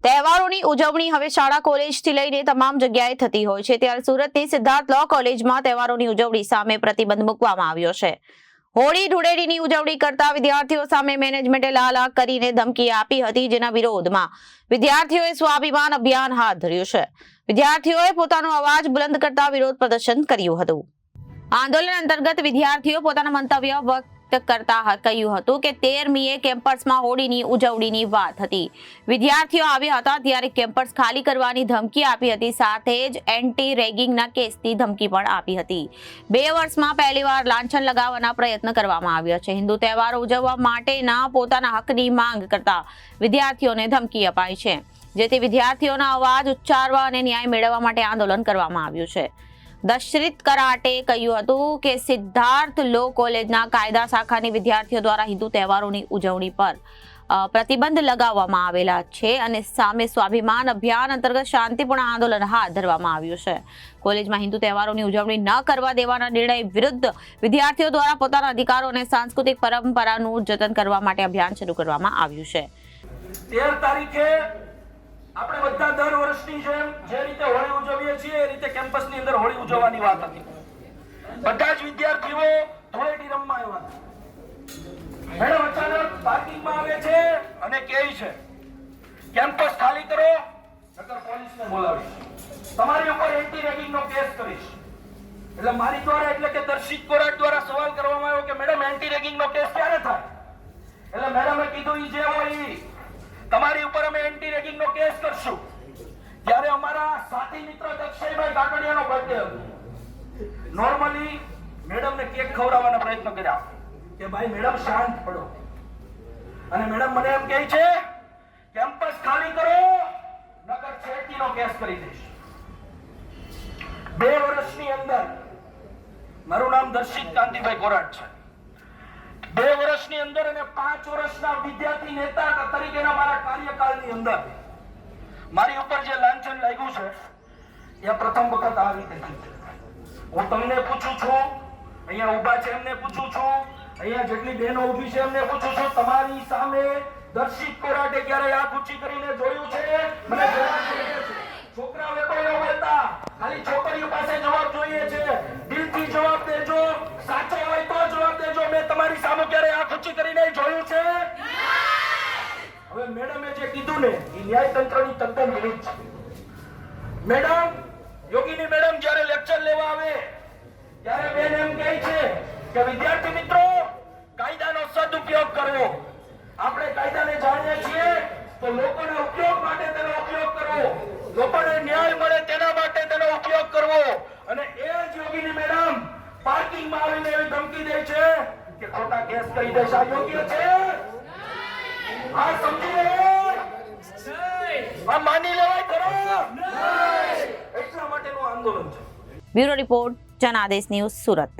તહેવારોની ઉજવણી હવે શાળા કોલેજથી લઈને તમામ જગ્યાએ થતી હોય છે, ત્યારે સુરતની સિદ્ધાર્થ લો કોલેજમાં તહેવારોની ઉજવણી સામે પ્રતિબંધ મૂકવામાં આવ્યો છે. હોળી ધૂળેટીની ઉજવણી કરતા વિદ્યાર્થીઓ સામે મેનેજમેન્ટે લાલાક કરીને ધમકી આપી હતી, જેના વિરોધમાં વિદ્યાર્થીઓએ સ્વાભિમાન અભિયાન હાથ ધર્યું છે. વિદ્યાર્થીઓએ પોતાનો અવાજ બુલંદ કરતા વિરોધ પ્રદર્શન કર્યું હતું. આંદોલન અંતર્ગત વિદ્યાર્થીઓ પોતાના મંતવ્ય વ્યક્ત કરતા કહ્યું હતું કે 13મીએ કેમ્પસમાં હોળીની ઉજવણીની વાત હતી. વિદ્યાર્થીઓ આવ્યા હતા ત્યારે કેમ્પસ ખાલી કરવાની ધમકી આપી હતી, સાથે જ એન્ટી રેગિંગના કેસની ધમકી પણ આપી હતી. 2 વર્ષમાં પહેલીવાર લાંછન લગાવવાના પ્રયત્ન કરવામાં આવ્યા છે. હિન્દુ તહેવારો ઉજવવા માટેના પોતાના હકની માંગ કરતા વિદ્યાર્થીઓને ધમકી અપાઈ છે, જેથી વિદ્યાર્થીઓના અવાજ ઉચ્ચારવા અને ન્યાય મેળવવા માટે આંદોલન કરવામાં આવ્યું છે. દર્શિત કરાટે કહ્યું હતું કે સિદ્ધાર્થ લો કોલેજના કાયદા શાખાની વિદ્યાર્થીઓ દ્વારા હિન્દુ તહેવારોની ઉજવણી પર પ્રતિબંધ લગાવવામાં આવેલા છે અને સામે સ્વાભિમાન અભિયાન અંતર્ગત શાંતિપૂર્ણ આંદોલન હાથ ધરવામાં આવ્યું છે. કોલેજમાં હિન્દુ તહેવારોની ઉજવણી ન કરવા દેવાના નિર્ણય વિરુદ્ધ વિદ્યાર્થીઓ દ્વારા પોતાના અધિકારો અને સાંસ્કૃતિક પરંપરાનું જતન કરવા માટે અભિયાન શરૂ કરવામાં આવ્યું છે. 13 તારીખે આપણે બધા દર વર્ષની જેમ જે રીતે હોળી ઉજવીએ છીએ એ રીતે કેમ્પસની અંદર હોળી ઉજવવાની વાત હતી. બધા જ વિદ્યાર્થીઓ ધૂળેટી રમવા આવ્યા હતા. મેડમ અચાનક પાર્કિંગમાં આવે છે અને કહે છે કેમ્પસ ખાલી કરો નકર પોલીસને બોલાવીશ, તમારી ઉપર એન્ટી રેગિંગનો કેસ કરીશ. એટલે મારી દ્વારા એટલે કે દર્શિત કોરાટ દ્વારા સવાલ કરવામાં આવ્યો કે મેડમ એન્ટી રેગિંગનો કેસ ક્યારે થાય? એટલે મેડમે કીધું ઈ જે હોય તમારી ઉપર અમે એન્ટી રેગિંગનો કેસ કરશું. જ્યારે અમારા સાથી મિત્ર દક્ષયભાઈ કાકડિયાનો બર્થડે હતો, નોર્મલી મેડમને કેક ખવડાવવાના પ્રયત્ન કર્યા કે ભાઈ મેડમ શાંત પડો, અને મેડમ મને એમ કહે છે કેમ્પસ ખાલી કરો નકર છેડતીનો કેસ કરી દઈશ. 2 વર્ષની અંદર મારું નામ દર્શિત કાંતિભાઈ કોરાટ છે. 2 વર્ષની અંદર અને 5 વર્ષના વિદ્યાર્થી નેતા તરીકેના મારા કાર્યકાળની અંદર મારી ઉપર જે લાંછન લાગ્યું છે એ પ્રથમ વખત આ રીતે થયું છે. હું તમને પૂછું છું, અહીંયા ઊભા છે એમને પૂછું છું, અહીંયા જેટલી બહેનો ઊભી છે એમને પૂછું છું, તમારી સામે દર્શિત કોરાટે ક્યારે આંખ ઊંચી કરીને જોયું છે? મને જવાબ જોઈએ છે. છોકરાઓએ કોઈ ન બોલતા, ખાલી છોકરીઓ પાસે જવાબ જોઈએ છે. દિલથી જવાબ દેજો, સાચો હોય તો જવાબ દેજો. મેં તમારી સામે ક્યારે આંખ ઊંચી કરીને જોયું છે? હવે મેડમે જે કીધું ને એ ન્યાય તંત્રની તદ્દન વિરુદ્ધ છે. મેડમ, યોગીની મેડમ જ્યારે લેક્ચર લેવા આવે ત્યારે બેન એમ કહે છે કે વિદ્યાર્થી મિત્રો કાયદાનો સદુપયોગ કરવો. આપણે કાયદાને જાણીએ છીએ તો લોકોના ઉપયોગ માટે તેનો ઉપયોગ કરવો, લોકોને ન્યાય મળે તેના માટે તેનો ઉપયોગ કરવો. અને એ જ યોગીની મેડમ પાર્કિંગમાં આવીને એવી ધમકી દે છે કે ખોટા કેસ કરી દેશ. આ યોગ્ય છે? આ સમજી લેવાય? આ માની લેવાય ખરો? એટલા માટેનું આંદોલન છે. Bureau report, Janadesh news, Surat.